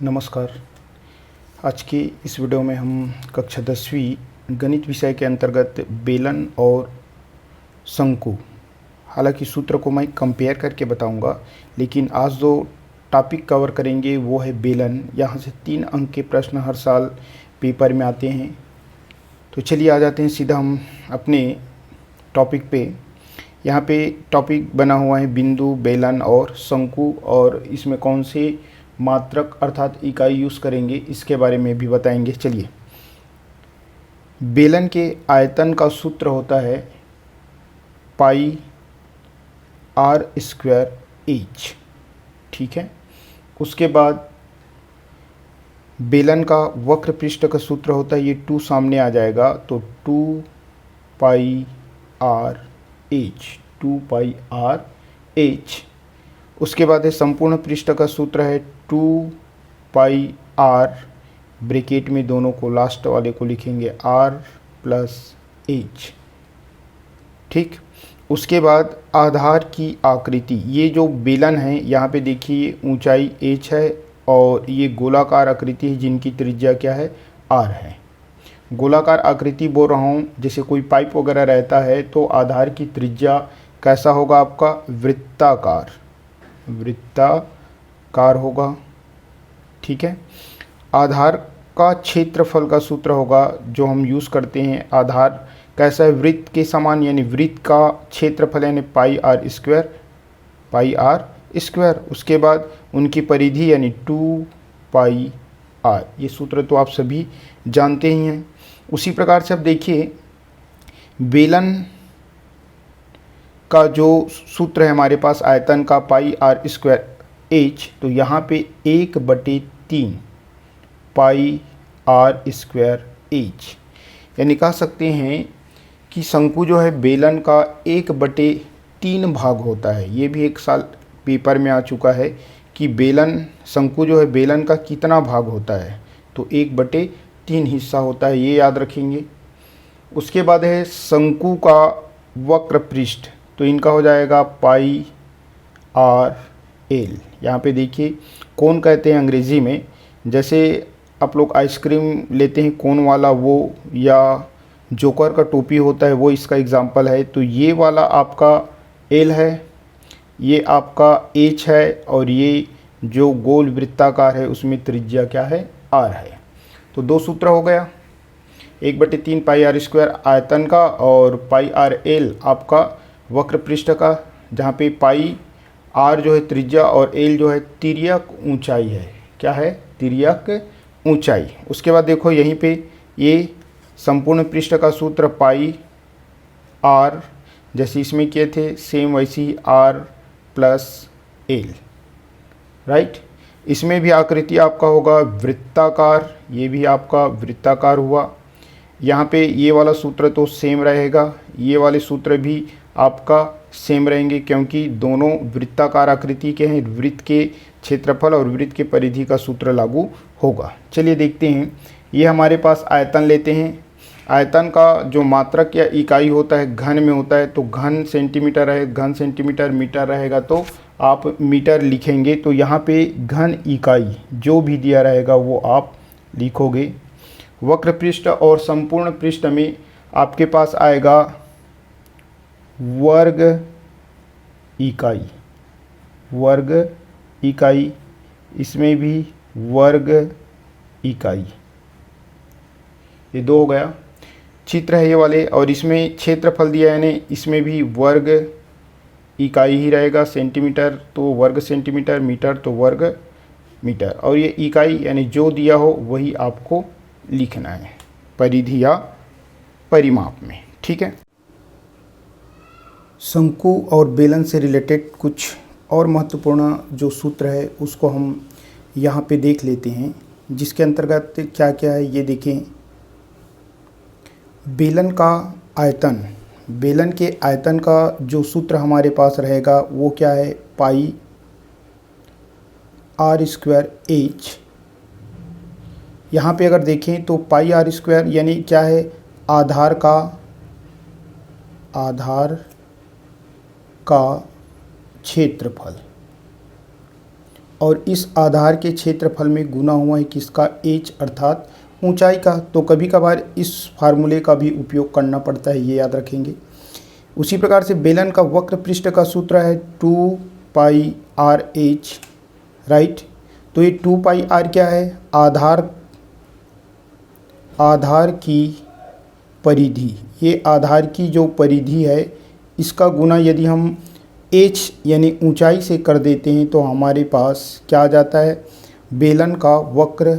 नमस्कार। आज के इस वीडियो में हम कक्षा 10वीं गणित विषय के अंतर्गत बेलन और शंकु, हालांकि सूत्र को मैं कंपेयर करके बताऊंगा, लेकिन आज जो टॉपिक कवर करेंगे वो है बेलन। यहाँ से 3 अंक के प्रश्न हर साल पेपर में आते हैं। तो चलिए आ जाते हैं सीधा हम अपने टॉपिक पे। यहाँ पे टॉपिक बना हुआ है बिंदु, बेलन और शंकु, और इसमें कौन से मात्रक अर्थात इकाई यूज़ करेंगे इसके बारे में भी बताएंगे। चलिए, बेलन के आयतन का सूत्र होता है पाई आर स्क्वायर एच, ठीक है। उसके बाद बेलन का वक्र पृष्ठ का सूत्र होता है, ये 2 सामने आ जाएगा तो 2 पाई आर एच, 2 पाई आर एच। उसके बाद है संपूर्ण पृष्ठ का सूत्र है 2 पाई आर, ब्रैकेट में दोनों को लास्ट वाले को लिखेंगे आर प्लस एच, ठीक। उसके बाद आधार की आकृति, ये जो बेलन है यहाँ पे देखिए ऊंचाई एच है और ये गोलाकार आकृति है जिनकी त्रिज्या क्या है, आर है। गोलाकार आकृति बोल रहा हूँ, जैसे कोई पाइप वगैरह रहता है तो आधार की त्रिज्या कैसा होगा आपका, वृत्ताकार, वृत्ताकार होगा, ठीक है। आधार का क्षेत्रफल का सूत्र होगा जो हम यूज़ करते हैं। आधार कैसा है, वृत्त के समान, यानी वृत्त का क्षेत्रफल यानी pi R square, pi R square. उसके बाद उनकी परिधि यानी 2 पाई आर, ये सूत्र तो आप सभी जानते ही हैं। उसी प्रकार से अब देखिए बेलन का जो सूत्र है हमारे पास आयतन का पाई आर स्क्वायर एच, तो यहाँ पे 1/3 पाई आर स्क्वायर एच, यानी कह सकते हैं कि शंकु जो है बेलन का 1/3 भाग होता है। ये भी एक साल पेपर में आ चुका है कि बेलन, शंकु जो है बेलन का कितना भाग होता है, तो 1/3 हिस्सा होता है, ये याद रखेंगे। उसके बाद है शंकु का वक्र पृष्ठ, तो इनका हो जाएगा पाई आर एल। यहाँ पे देखिए कोन कहते हैं अंग्रेज़ी में, जैसे आप लोग आइसक्रीम लेते हैं कोन वाला वो, या जोकर का टोपी होता है वो इसका एग्जाम्पल है। तो ये वाला आपका एल है, ये आपका एच है, और ये जो गोल वृत्ताकार है उसमें त्रिज्या क्या है, आर है। तो 2 सूत्र हो गया, 1/3 पाई आर स्क्वायर आयतन का और पाई आर एल आपका वक्र पृष्ठ का, जहाँ पे पाई आर जो है त्रिज्या और एल जो है तिर्यक ऊंचाई है, क्या है, तिर्यक ऊंचाई। उसके बाद देखो यहीं पे ये संपूर्ण पृष्ठ का सूत्र पाई आर, जैसे इसमें किए थे सेम वैसे ही आर प्लस एल, राइट। इसमें भी आकृति आपका होगा वृत्ताकार, ये भी आपका वृत्ताकार हुआ। यहाँ पे ये वाला सूत्र तो सेम रहेगा, ये वाले सूत्र भी आपका सेम रहेंगे, क्योंकि दोनों वृत्ताकार आकृति के हैं। वृत्त के क्षेत्रफल और वृत्त के परिधि का सूत्र लागू होगा। चलिए देखते हैं, ये हमारे पास आयतन लेते हैं। आयतन का जो मात्रक या इकाई होता है घन में होता है, तो घन सेंटीमीटर है, घन सेंटीमीटर मीटर रहेगा तो आप मीटर लिखेंगे। तो यहाँ पे घन इकाई जो भी दिया रहेगा वो आप लिखोगे। वक्र पृष्ठ और संपूर्ण पृष्ठ में आपके पास आएगा वर्ग इकाई, वर्ग इकाई, इसमें भी वर्ग इकाई, ये 2 हो गया। चित्र है ये वाले, और इसमें क्षेत्रफल दिया है, यानी इसमें भी वर्ग इकाई ही रहेगा। सेंटीमीटर तो वर्ग सेंटीमीटर, मीटर तो वर्ग मीटर, और ये इकाई यानी जो दिया हो वही आपको लिखना है परिधि या परिमाप में, ठीक है। शंकु और बेलन से रिलेटेड कुछ और महत्वपूर्ण जो सूत्र है उसको हम यहाँ पे देख लेते हैं, जिसके अंतर्गत क्या क्या है ये देखें। बेलन का आयतन, बेलन के आयतन का जो सूत्र हमारे पास रहेगा वो क्या है, पाई आर स्क्वायर एच। यहाँ पे अगर देखें तो पाई आर स्क्वायर यानी क्या है, आधार का क्षेत्रफल, और इस आधार के क्षेत्रफल में गुना हुआ है किसका, h अर्थात ऊंचाई का। तो कभी कभार इस फार्मूले का भी उपयोग करना पड़ता है, ये याद रखेंगे। उसी प्रकार से बेलन का वक्र पृष्ठ का सूत्र है 2πr/h, राइट। तो ये 2πr क्या है, आधार की परिधि, ये आधार की जो परिधि है इसका गुना यदि हम h यानी ऊंचाई से कर देते हैं तो हमारे पास क्या आ जाता है, बेलन का वक्र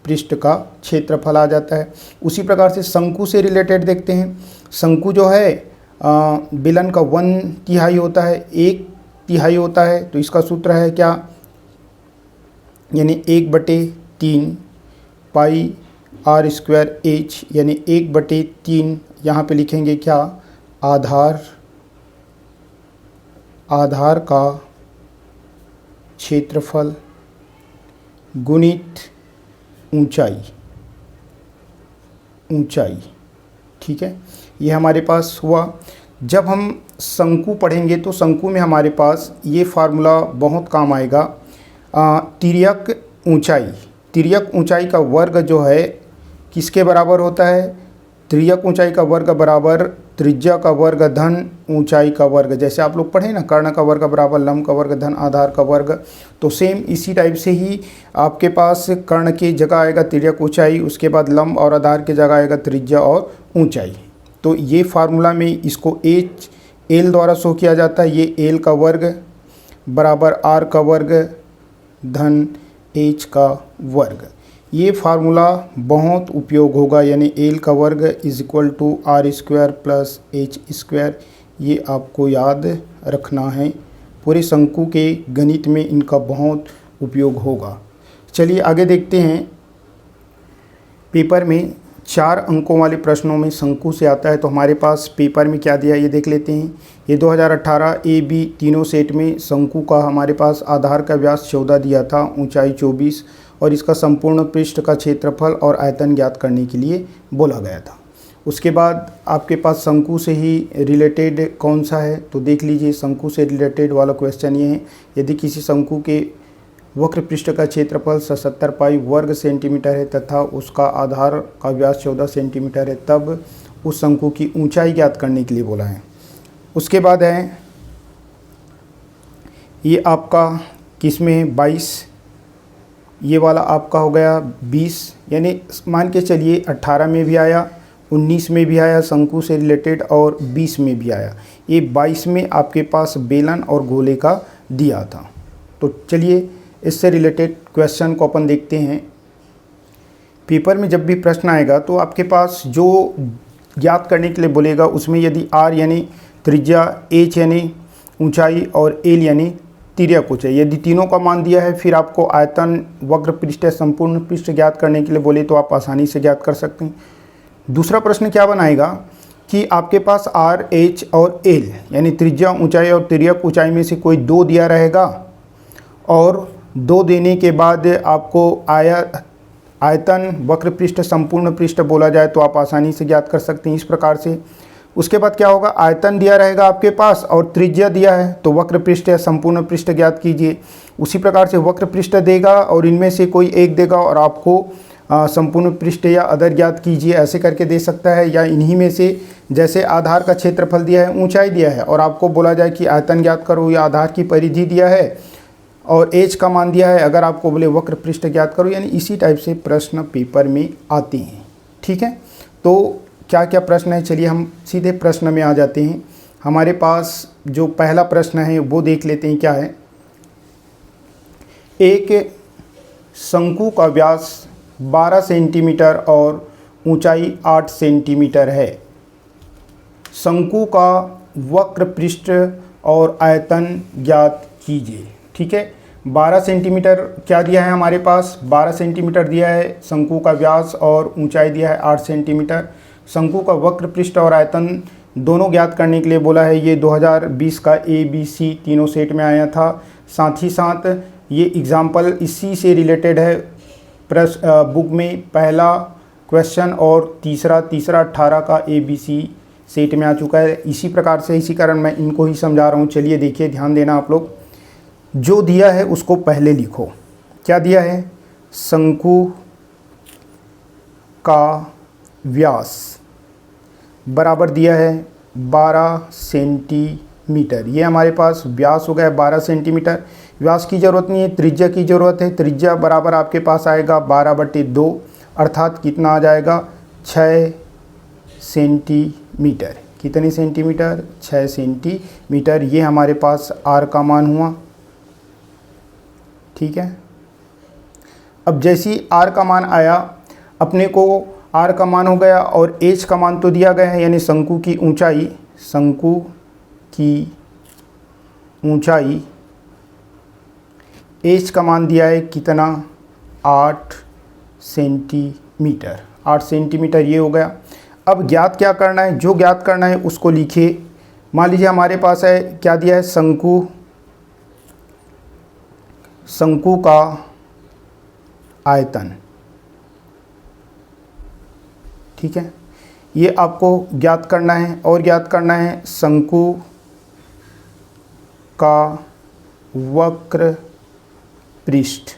पृष्ठ का क्षेत्रफल आ जाता है। उसी प्रकार से शंकु से रिलेटेड देखते हैं। शंकु जो है बेलन का 1/3 होता है, 1/3 होता है। तो इसका सूत्र है क्या, यानी 1/3 πr² यानी 1/3 यहाँ पे लिखेंगे क्या, आधार का क्षेत्रफल गुणित ऊंचाई, ठीक है। ये हमारे पास हुआ। जब हम शंकु पढ़ेंगे तो शंकु में हमारे पास ये फार्मूला बहुत काम आएगा। तिर्यक ऊंचाई का वर्ग जो है किसके बराबर होता है, तिर्यक ऊंचाई का वर्ग बराबर त्रिज्या का वर्ग धन ऊंचाई का वर्ग। जैसे आप लोग पढ़े ना, कर्ण का वर्ग बराबर लंब का वर्ग धन आधार का वर्ग। तो सेम इसी टाइप से ही आपके पास कर्ण की जगह आएगा तिर्यक ऊंचाई, उसके बाद लंब और आधार की जगह आएगा त्रिज्या और ऊंचाई। तो ये फार्मूला में इसको एल द्वारा शो किया जाता है। ये एल का वर्ग बराबर आर का वर्ग धन एच का वर्ग। ये फार्मूला बहुत उपयोग होगा, यानी एल का वर्ग = r² + h²। ये आपको याद रखना है, पूरे शंकु के गणित में इनका बहुत उपयोग होगा। चलिए आगे देखते हैं। पेपर में 4 अंकों वाले प्रश्नों में शंकु से आता है। तो हमारे पास पेपर में क्या दिया है ये देख लेते हैं। ये 2018 A-B तीनों सेट में शंकु का हमारे पास आधार का व्यास 14 दिया था, ऊंचाई 24 और इसका संपूर्ण पृष्ठ का क्षेत्रफल और आयतन ज्ञात करने के लिए बोला गया था। उसके बाद आपके पास शंकु से ही रिलेटेड कौन सा है, तो देख लीजिए। शंकु से रिलेटेड वाला क्वेश्चन ये है, यदि किसी शंकु के वक्र पृष्ठ का क्षेत्रफल 77 पाई वर्ग सेंटीमीटर है तथा उसका आधार का व्यास 14 सेंटीमीटर है, तब उस शंकु की ऊंचाई ज्ञात करने के लिए बोला है। उसके बाद है ये आपका किसमें है 22, ये वाला आपका हो गया 20, यानी मान के चलिए 18 में भी आया, 19 में भी आया शंकु से रिलेटेड और 20 में भी आया। ये 22 में आपके पास बेलन और गोले का दिया था। तो चलिए इससे रिलेटेड क्वेश्चन को अपन देखते हैं। पेपर में जब भी प्रश्न आएगा तो आपके पास जो ज्ञात करने के लिए बोलेगा उसमें यदि r यानी त्रिज्या, h यानी ऊंचाई और l यानी तिर्यक ऊंचाई, यदि तीनों का मान दिया है, फिर आपको आयतन, वक्र पृष्ठ, संपूर्ण पृष्ठ ज्ञात करने के लिए बोले तो आप आसानी से ज्ञात कर सकते हैं। दूसरा प्रश्न क्या बनाएगा कि आपके पास r, h और l यानी त्रिज्या, ऊंचाई और तिर्यक ऊंचाई में से कोई 2 दिया रहेगा और 2 देने के बाद आपको आयतन, वक्र पृष्ठ, संपूर्ण पृष्ठ बोला जाए तो आप आसानी से ज्ञात कर सकते हैं इस प्रकार से। उसके बाद क्या होगा, आयतन दिया रहेगा आपके पास और त्रिज्या दिया है, तो वक्र पृष्ठ या संपूर्ण पृष्ठ ज्ञात कीजिए। उसी प्रकार से वक्र पृष्ठ देगा और इनमें से कोई एक देगा और आपको संपूर्ण पृष्ठ या अदर ज्ञात कीजिए, ऐसे करके दे सकता है। या इन्हीं में से जैसे आधार का क्षेत्रफल दिया है, ऊंचाई दिया है और आपको बोला जाए कि आयतन ज्ञात करो, या आधार की परिधि दिया है और h का मान दिया है, अगर आपको बोले वक्र पृष्ठ ज्ञात करो, यानी इसी टाइप से प्रश्न पेपर में आते हैं। ठीक है, तो क्या क्या प्रश्न है, चलिए हम सीधे प्रश्न में आ जाते हैं। हमारे पास जो पहला प्रश्न है वो देख लेते हैं क्या है। एक शंकु का व्यास 12 सेंटीमीटर और ऊंचाई 8 सेंटीमीटर है। शंकु का वक्र पृष्ठ और आयतन ज्ञात कीजिए। ठीक है, 12 सेंटीमीटर क्या दिया है हमारे पास, 12 सेंटीमीटर दिया है शंकु का व्यास और ऊंचाई दिया है 8 सेंटीमीटर। शंकु का वक्र पृष्ठ और आयतन दोनों ज्ञात करने के लिए बोला है। ये 2020 का A-B-C तीनों सेट में आया था। साथ ही साथ ये एग्जाम्पल इसी से रिलेटेड है, बुक में पहला क्वेश्चन और तीसरा 18 का A-B-C सेट में आ चुका है। इसी प्रकार से, इसी कारण मैं इनको ही समझा रहा हूँ। चलिए देखिए, ध्यान देना आप लोग। जो दिया है उसको पहले लिखो। क्या दिया है? शंकु का व्यास बराबर दिया है 12 सेंटीमीटर। ये हमारे पास व्यास हो गया 12 सेंटीमीटर। व्यास की ज़रूरत नहीं है, त्रिज्या की ज़रूरत है। त्रिज्या बराबर आपके पास आएगा 12/2, अर्थात कितना आ जाएगा? 6 सेंटीमीटर। कितने सेंटीमीटर? 6 सेंटीमीटर। ये हमारे पास आर का मान हुआ। ठीक है, अब जैसे ही आर का मान आया, अपने को आर का मान हो गया और एच का मान तो दिया गया है, यानी शंकु की ऊंचाई, शंकु की ऊंचाई एच का मान दिया है कितना? 8 सेंटीमीटर। 8 सेंटीमीटर ये हो गया। अब ज्ञात क्या करना है? जो ज्ञात करना है उसको लिखिए। मान लीजिए हमारे पास है, क्या दिया है? शंकु का आयतन। ठीक है, ये आपको ज्ञात करना है। और ज्ञात करना है शंकु का वक्र पृष्ठ।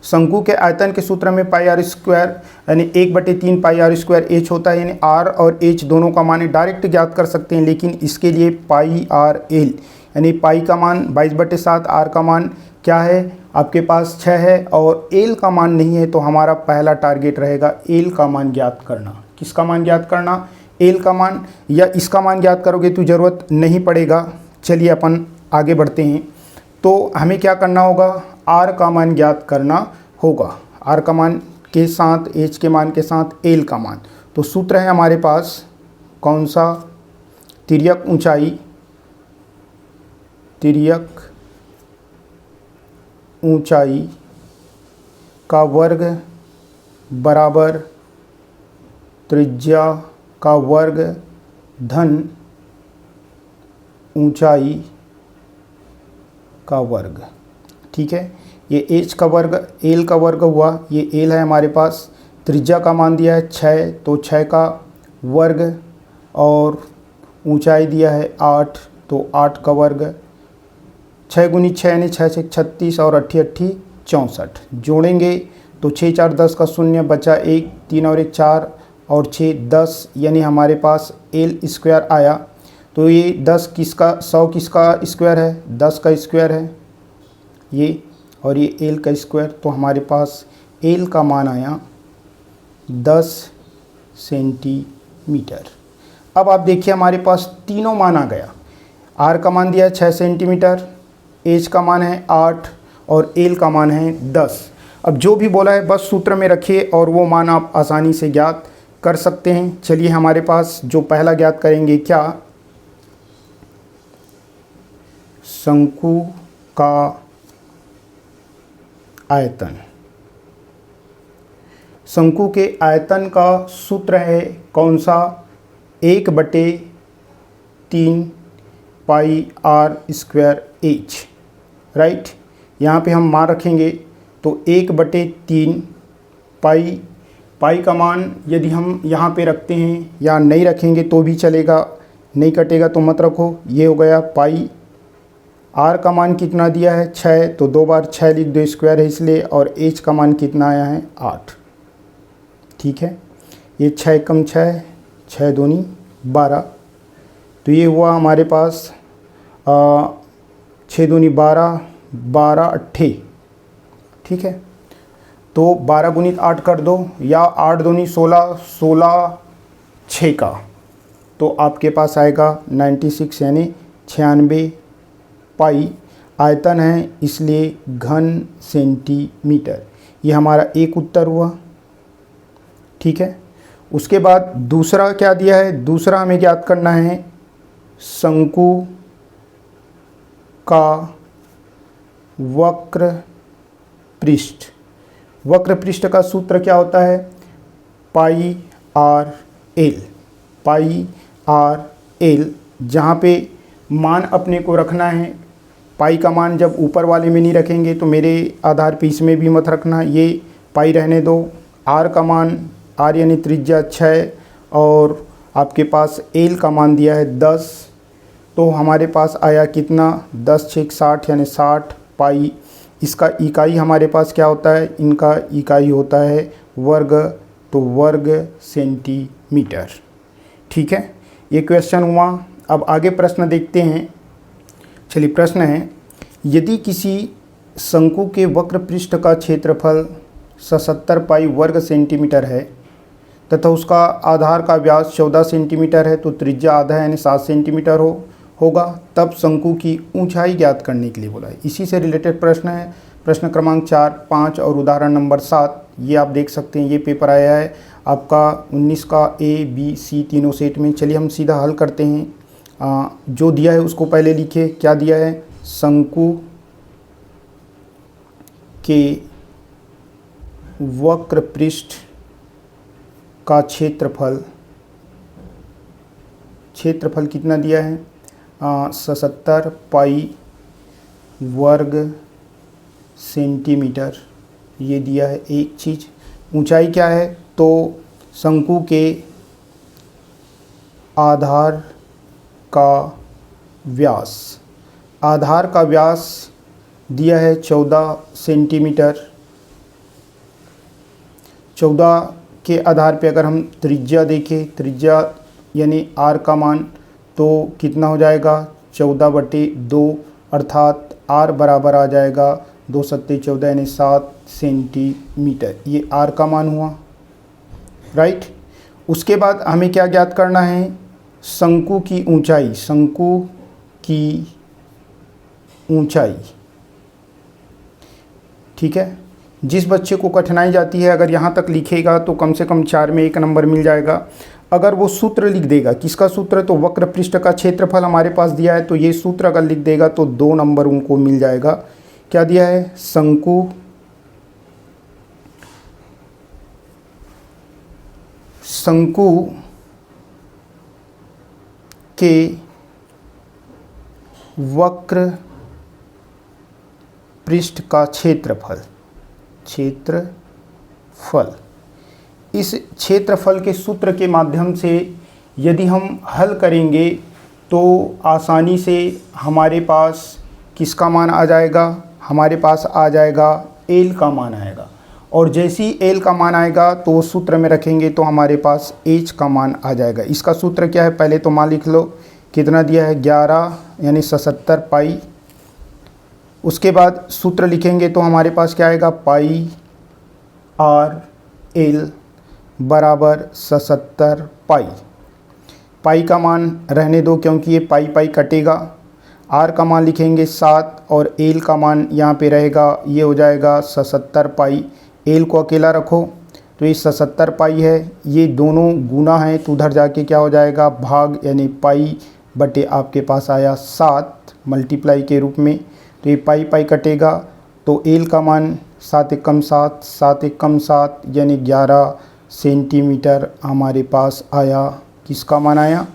शंकु के आयतन के सूत्र में पाई आर स्क्वायर यानी 1/3 पाई आर स्क्वायर एच होता है, यानी आर और एच दोनों का मान डायरेक्ट ज्ञात कर सकते हैं, लेकिन इसके लिए पाई आर एल यानी पाई का मान 22/7, आर का मान क्या है आपके पास 6 है और एल का मान नहीं है। तो हमारा पहला टारगेट रहेगा एल का मान ज्ञात करना। किसका मान ज्ञात करना? एल का मान, या इसका मान ज्ञात करोगे तो ज़रूरत नहीं पड़ेगा। चलिए अपन आगे बढ़ते हैं। तो हमें क्या करना होगा? आर का मान ज्ञात करना होगा। आर का मान के साथ, एच के मान के साथ एल का मान। तो सूत्र है हमारे पास कौन सा? तिर्यक ऊंचाई का वर्ग बराबर त्रिज्या का वर्ग धन ऊंचाई का वर्ग। ठीक है, ये एच का वर्ग एल का वर्ग हुआ। ये एल है हमारे पास, त्रिज्या का मान दिया है 6, तो 6 का वर्ग, और ऊंचाई दिया है 8, तो 8 का वर्ग। 6 गुनी 6 यानी 6 से 36 और 8 8 64। जोड़ेंगे तो 6 4 10 का 0 बचा 1, 3 और 1 4 और 6 10, यानी हमारे पास एल स्क्वायर आया। तो ये 10 किसका 100 किसका स्क्वायर है? 10 का स्क्वायर है ये, और ये एल का स्क्वायर। तो हमारे पास एल का मान आया 10 सेंटीमीटर। अब आप देखिए हमारे पास तीनों मान आ गया। आर का मान दिया है 6 सेंटीमीटर, एच का मान है 8 और एल का मान है 10। अब जो भी बोला है बस सूत्र में रखिए और वो मान आप आसानी से ज्ञात कर सकते हैं। चलिए हमारे पास जो पहला ज्ञात करेंगे, क्या? शंकु का आयतन। शंकु के आयतन का सूत्र है कौन सा? 1/3 पाई आर स्क्वायर एच। राइट, यहाँ पे हम मान रखेंगे तो 1/3 पाई। पाई का मान यदि हम यहाँ पे रखते हैं या नहीं रखेंगे तो भी चलेगा, नहीं कटेगा तो मत रखो। ये हो गया पाई। आर का मान कितना दिया है? 6, तो 2 बार 6 लिख दो, स्क्वायर है इसलिए। और एच का मान कितना आया है? 8। ठीक है, ये 6 कम 6, 6 दूनी 12। तो ये हुआ हमारे पास 6 दूनी 12, 12 8। ठीक है, तो 12 गुणित 8 कर दो, या 8 दूनी 16, 16 6 का, तो आपके पास आएगा 96 यानी 96 पाई। आयतन है इसलिए घन सेंटीमीटर। ये हमारा एक उत्तर हुआ। ठीक है, उसके बाद दूसरा क्या दिया है? दूसरा हमें ज्ञात करना है शंकु का वक्र पृष्ठ। वक्र पृष्ठ का सूत्र क्या होता है? पाई आर एल। पाई आर एल, जहाँ पे मान अपने को रखना है। पाई का मान जब ऊपर वाले में नहीं रखेंगे तो मेरे आधार पे इसमें भी मत रखना, ये पाई रहने दो। आर का मान, आर यानी त्रिज्या 6, और आपके पास एल का मान दिया है 10। तो हमारे पास आया कितना 10 6 60 यानी 60 पाई। इसका इकाई हमारे पास क्या होता है, इनका इकाई होता है वर्ग, तो वर्ग सेंटीमीटर। ठीक है, ये क्वेश्चन हुआ। अब आगे प्रश्न देखते हैं। चलिए प्रश्न है, यदि किसी शंकु के वक्र पृष्ठ का क्षेत्रफल 77 पाई वर्ग सेंटीमीटर है तथा उसका आधार का व्यास 14 सेंटीमीटर है, तो त्रिज्या आधा यानी 7 सेंटीमीटर होगा, तब शंकु की ऊंचाई ज्ञात करने के लिए बोला है। इसी से रिलेटेड प्रश्न है, प्रश्न क्रमांक 4, 5 और उदाहरण नंबर 7। ये आप देख सकते हैं, ये पेपर आया है आपका 19 का A, B, C तीनों सेट में। चलिए हम सीधा हल करते हैं। जो दिया है उसको पहले लिखिए। क्या दिया है, शंकु के वक्र पृष्ठ का क्षेत्रफल कितना दिया है, 77 पाई वर्ग सेंटीमीटर, ये दिया है एक चीज़। ऊंचाई क्या है, तो शंकु के आधार का व्यास दिया है 14 सेंटीमीटर। 14 के आधार पे अगर हम त्रिज्या देखें, त्रिज्या यानी आर का मान तो कितना हो जाएगा 14/2, अर्थात आर बराबर आ जाएगा 2 सत्ते 14 यानी 7 सेंटीमीटर। ये आर का मान हुआ, राइट। उसके बाद हमें क्या ज्ञात करना है, शंकु की ऊंचाई। शंकु की ऊंचाई, ठीक है। जिस बच्चे को कठिनाई जाती है, अगर यहाँ तक लिखेगा तो कम से कम 4 में 1 नंबर मिल जाएगा। अगर वो सूत्र लिख देगा, किसका सूत्र, तो वक्र पृष्ठ का क्षेत्रफल हमारे पास दिया है, तो ये सूत्र अगर लिख देगा तो 2 नंबर उनको मिल जाएगा। क्या दिया है, शंकु के वक्र पृष्ठ का क्षेत्रफल। इस क्षेत्रफल के सूत्र के माध्यम से यदि हम हल करेंगे तो आसानी से हमारे पास किसका मान आ जाएगा, हमारे पास आ जाएगा एल का मान आएगा। और जैसे ही एल का मान आएगा तो सूत्र में रखेंगे तो हमारे पास एच का मान आ जाएगा। इसका सूत्र क्या है, पहले तो मान लिख लो, कितना दिया है 11 यानी 77 पाई। उसके बाद सूत्र लिखेंगे तो हमारे पास क्या आएगा, पाई आर एल बराबर 77 पाई। पाई का मान रहने दो क्योंकि ये पाई पाई कटेगा। आर का मान लिखेंगे 7 और एल का मान यहाँ पे रहेगा, ये हो जाएगा 77 पाई। एल को अकेला रखो तो ये 77 पाई है, ये दोनों गुना है तो उधर जाके क्या हो जाएगा भाग, यानी पाई बटे आपके पास आया 7 मल्टीप्लाई के रूप में। तो ये पाई पाई कटेगा तो एल का मान 7 एकम 7, 7 एकम 7 यानी 11 सेंटीमीटर हमारे पास आया। किसका मान आया,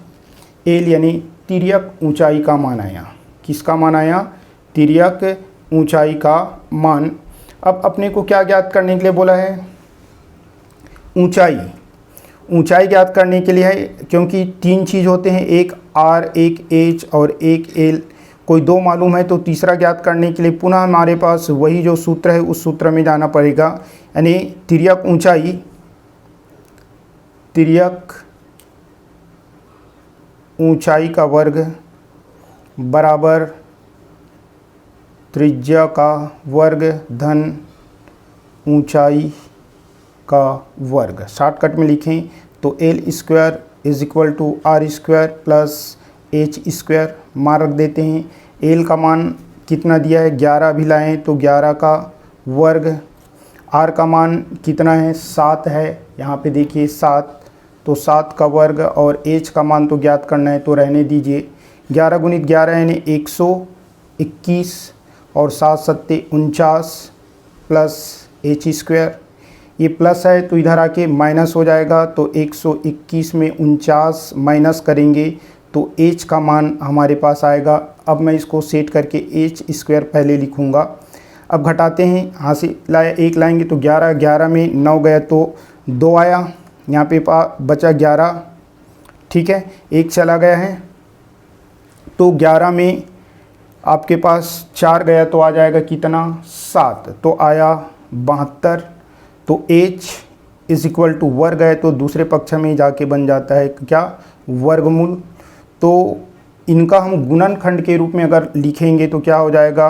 एल यानी तिर्यक ऊंचाई का मान आया। किसका मान आया, तिर्यक ऊंचाई का मान। अब अपने को क्या ज्ञात करने के लिए बोला है, ऊंचाई ज्ञात करने के लिए है, क्योंकि 3 चीज़ होते हैं, एक आर, एक एच और एक एल। कोई 2 मालूम है तो तीसरा ज्ञात करने के लिए पुनः हमारे पास वही जो सूत्र है उस सूत्र में जाना पड़ेगा। यानी तिर्यक ऊंचाई का वर्ग बराबर त्रिज्या का वर्ग धन ऊंचाई का वर्ग। शॉर्टकट में लिखें तो L square is equal to R square plus H square. मान रख देते हैं, एल का मान कितना दिया है 11 भी लाएँ तो 11 का वर्ग। आर का मान कितना है 7 है, यहाँ पे देखिए 7, तो 7 का वर्ग। और एच का मान तो ज्ञात करना है तो रहने दीजिए, 11 गुणित 11 यानी 121 और 7 सत्ते 49 प्लस एच स्क्वायर। ये प्लस है तो इधर आके माइनस हो जाएगा, तो 121 में 49 माइनस करेंगे तो एच का मान हमारे पास आएगा। अब मैं इसको सेट करके एच स्क्वायर पहले लिखूँगा। अब घटाते हैं, यहाँ से लाया 1 लाएंगे तो 11, 11 में 9 गया तो 2 आया, यहाँ पे बचा 11, ठीक है। 1 चला गया है तो 11 में आपके पास 4 गया तो आ जाएगा कितना 7, तो आया 72। तो h इज इक्वल टू वर्ग है तो दूसरे पक्ष में जाके बन जाता है क्या वर्गमूल। तो इनका हम गुणनखंड के रूप में अगर लिखेंगे तो क्या हो जाएगा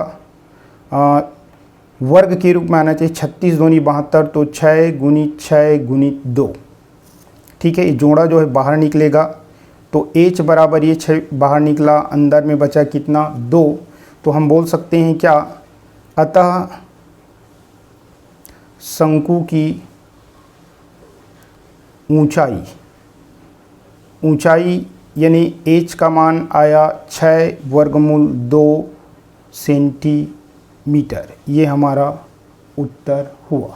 वर्ग के रूप में आना चाहिए 36 दूनी 72, तो 6 गुणित 6 गुणित 2। ठीक है, ये जोड़ा जो है बाहर निकलेगा तो h बराबर ये 6 बाहर निकला, अंदर में बचा कितना 2। तो हम बोल सकते हैं क्या, अतः शंकु की ऊंचाई यानी h का मान आया 6 वर्गमूल 2 सेंटीमीटर। ये हमारा उत्तर हुआ।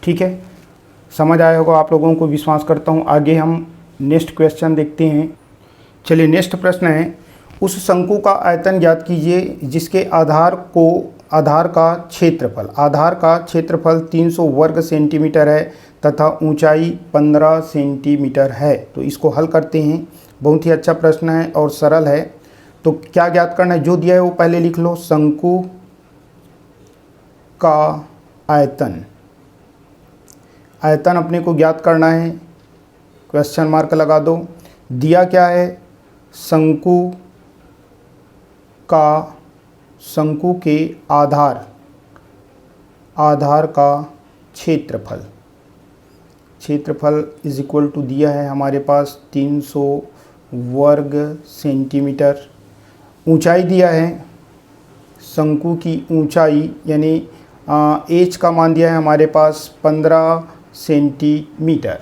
ठीक है, समझ आया होगा आप लोगों को, विश्वास करता हूँ। आगे हम नेक्स्ट क्वेश्चन देखते हैं। चलिए, नेक्स्ट प्रश्न है, उस शंकु का आयतन ज्ञात कीजिए जिसके आधार का क्षेत्रफल 300 वर्ग सेंटीमीटर है तथा ऊंचाई 15 सेंटीमीटर है। तो इसको हल करते हैं। बहुत ही अच्छा प्रश्न है और सरल है। तो क्या ज्ञात करना है, जो दिया है वो पहले लिख लो। शंकु का आयतन अपने को ज्ञात करना है, क्वेश्चन मार्क लगा दो। दिया क्या है, शंकु के आधार का क्षेत्रफल इज इक्वल टू दिया है हमारे पास 300 वर्ग सेंटीमीटर। ऊंचाई दिया है, शंकु की ऊंचाई यानी h का मान दिया है हमारे पास 15 सेंटीमीटर।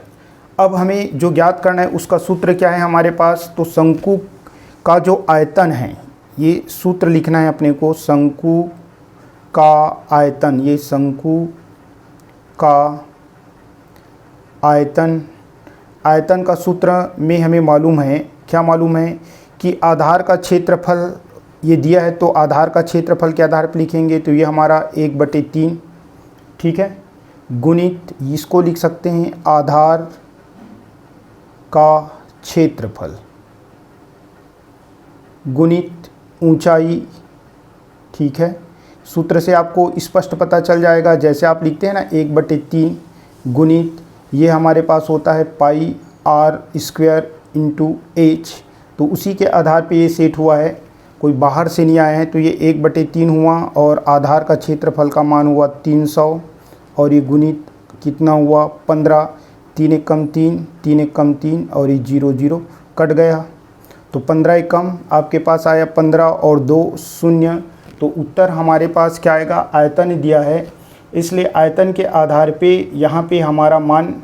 अब हमें जो ज्ञात करना है उसका सूत्र क्या है हमारे पास, तो शंकु का जो आयतन है, ये सूत्र लिखना है अपने को। शंकु का आयतन, ये शंकु का आयतन का सूत्र में हमें मालूम है, क्या मालूम है कि आधार का क्षेत्रफल ये दिया है, तो आधार का क्षेत्रफल के आधार पर लिखेंगे तो ये हमारा 1/3। ठीक है, गुणित इसको लिख सकते हैं आधार का क्षेत्रफल गुणित ऊंचाई। ठीक है, सूत्र से आपको स्पष्ट पता चल जाएगा, जैसे आप लिखते हैं ना 1/3 गुणित ये हमारे पास होता है पाई r स्क्वायर इंटू h। तो उसी के आधार पे ये सेट हुआ है, कोई बाहर से नहीं आया है। तो ये 1/3 हुआ और आधार का क्षेत्रफल का मान हुआ 300 और ये गुणित कितना हुआ 15। 3 एक कम 3, 3 एक कम 3 और ये 0 0 कट गया। तो 15 एक कम आपके पास आया 15 और 2 0। तो उत्तर हमारे पास क्या आएगा, आयतन दिया है इसलिए आयतन के आधार पे यहाँ पे हमारा मान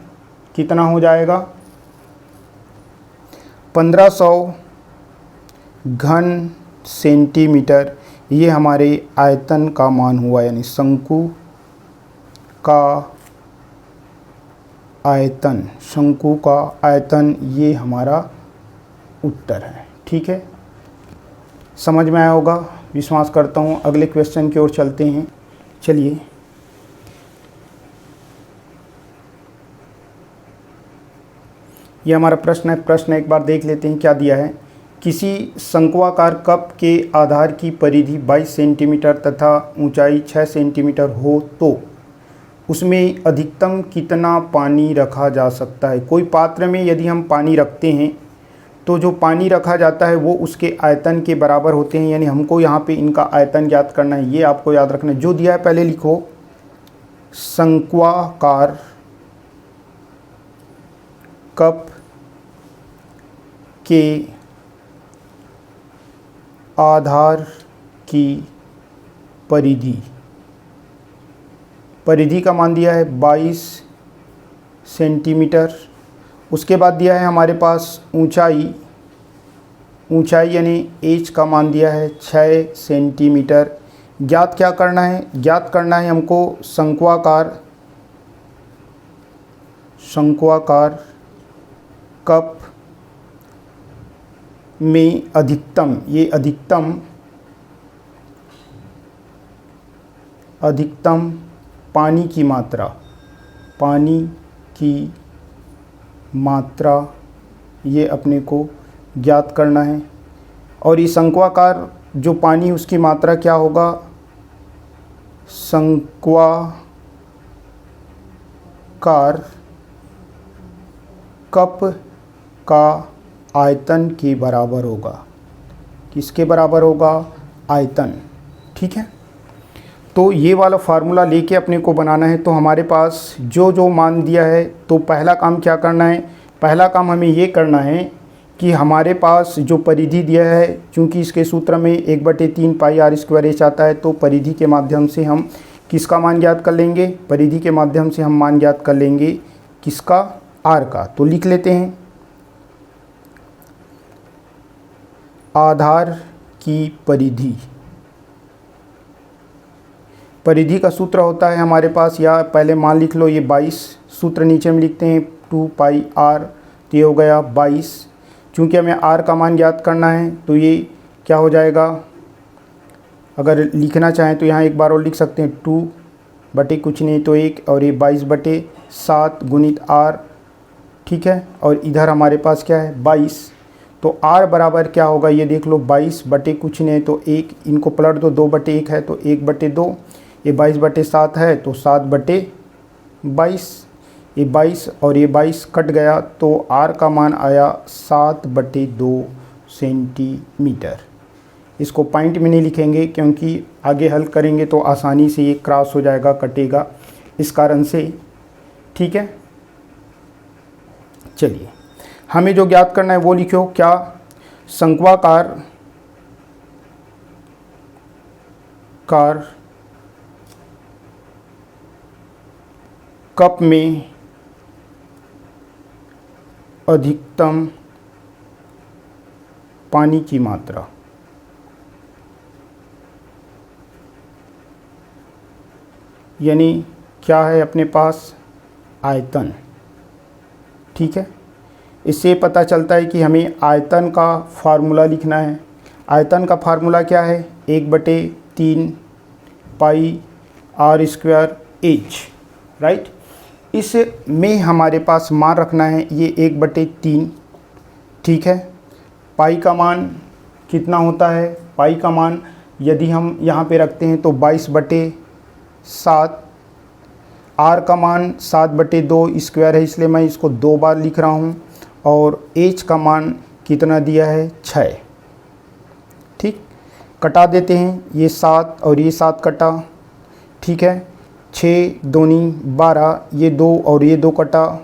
कितना हो जाएगा 1500 घन सेंटीमीटर। ये हमारे आयतन का मान हुआ, यानी शंकु का आयतन ये हमारा उत्तर है। ठीक है, समझ में आया होगा, विश्वास करता हूँ। अगले क्वेश्चन की ओर चलते हैं। चलिए, ये हमारा प्रश्न है। प्रश्न एक बार देख लेते हैं क्या दिया है। किसी शंक्वाकार कप के आधार की परिधि 22 सेंटीमीटर तथा ऊंचाई 6 सेंटीमीटर हो तो उसमें अधिकतम कितना पानी रखा जा सकता है। कोई पात्र में यदि हम पानी रखते हैं तो जो पानी रखा जाता है वो उसके आयतन के बराबर होते हैं, यानी हमको यहाँ पे इनका आयतन ज्ञात करना है। ये आपको याद रखना है, जो दिया है पहले लिखो। शंक्वाकार कप के आधार की परिधि का मान दिया है 22 सेंटीमीटर। उसके बाद दिया है हमारे पास ऊंचाई यानी h का मान दिया है 6 सेंटीमीटर। ज्ञात क्या करना है, ज्ञात करना है हमको शंक्वाकार कप में अधिकतम, ये अधिकतम पानी की मात्रा ये अपने को ज्ञात करना है। और ये शंक्वाकार जो पानी उसकी मात्रा क्या होगा, शंक्वाकार कप का आयतन के बराबर होगा। किसके बराबर होगा, आयतन। ठीक है, तो ये वाला फार्मूला लेके अपने को बनाना है। तो हमारे पास जो जो मान दिया है, तो पहला काम क्या करना है, पहला काम हमें ये करना है कि हमारे पास जो परिधि दिया है, चूँकि इसके सूत्र में 1/3 पाई आर स्क्वायर एच आता है, तो परिधि के माध्यम से हम किसका मान ज्ञात कर लेंगे, परिधि के माध्यम से हम मान ज्ञात कर लेंगे किसका, आर का। तो लिख लेते हैं, आधार की परिधि, परिधि का सूत्र होता है हमारे पास, या पहले मान लिख लो ये 22, सूत्र नीचे में लिखते हैं 2 पाई आर, तो ये हो गया 22। चूँकि हमें आर का मान ज्ञात करना है तो ये क्या हो जाएगा, अगर लिखना चाहें तो यहाँ एक बार और लिख सकते हैं 2 बटे कुछ नहीं तो 1, और ये 22/7 गुणित आर। ठीक है, और इधर हमारे पास क्या है 22, तो आर बराबर क्या होगा ये देख लो, 22 बटे कुछ नहीं तो 1, इनको पलट दो, 2/1 है तो 1/2, ये 22/7 है तो 7/22, ये 22 और ये 22 कट गया, तो आर का मान आया 7/2 सेंटीमीटर। इसको पॉइंट में नहीं लिखेंगे क्योंकि आगे हल करेंगे तो आसानी से ये क्रॉस हो जाएगा, कटेगा, इस कारण से। ठीक है, चलिए हमें जो ज्ञात करना है वो लिखो, क्या, शंक्वाकार कप में अधिकतम पानी की मात्रा, यानी क्या है अपने पास, आयतन। ठीक है, इससे पता चलता है कि हमें आयतन का फार्मूला लिखना है। आयतन का फार्मूला क्या है, 1/3 पाई आर स्क्वायर एच, राइट। इसमें हमारे पास मान रखना है ये 1/3। ठीक है, पाई का मान कितना होता है, पाई का मान यदि हम यहाँ पे रखते हैं तो 22/7, आर का मान 7/2 स्क्वायर है, इसलिए मैं इसको 2 बार लिख रहा हूँ, और एच का मान कितना दिया है, 6। ठीक, कटा देते हैं, ये 7 और ये 7 कटा। ठीक है, 6 दूनी 12, ये 2 और ये 2 कटा,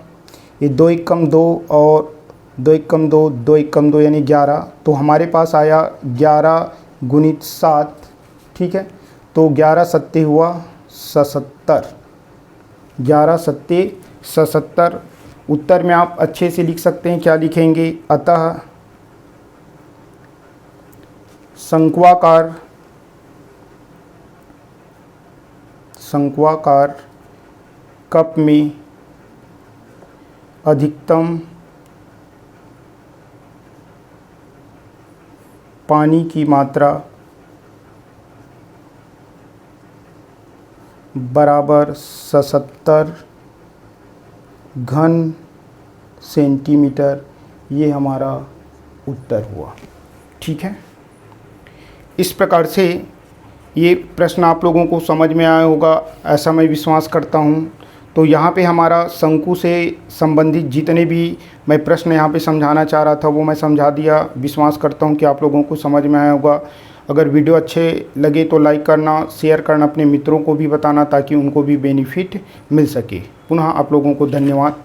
ये 2 1 कम 2 और 2 1 कम 2, 2 1 कम 2 यानी 11। तो हमारे पास आया 11 गुणित 7। ठीक है, तो 11 सत्ते हुआ 77, 11 सत्ते 77। उत्तर में आप अच्छे से लिख सकते हैं, क्या लिखेंगे, अतः शंक्वाकार कप में अधिकतम पानी की मात्रा बराबर 77 घन सेंटीमीटर, ये हमारा उत्तर हुआ। ठीक है, इस प्रकार से ये प्रश्न आप लोगों को समझ में आया होगा, ऐसा मैं विश्वास करता हूँ। तो यहाँ पे हमारा शंकु से संबंधित जितने भी मैं प्रश्न यहाँ पे समझाना चाह रहा था वो मैं समझा दिया। विश्वास करता हूँ कि आप लोगों को समझ में आया होगा। अगर वीडियो अच्छे लगे तो लाइक करना, शेयर करना, अपने मित्रों को भी बताना ताकि उनको भी बेनिफिट मिल सके। पुनः आप लोगों को धन्यवाद।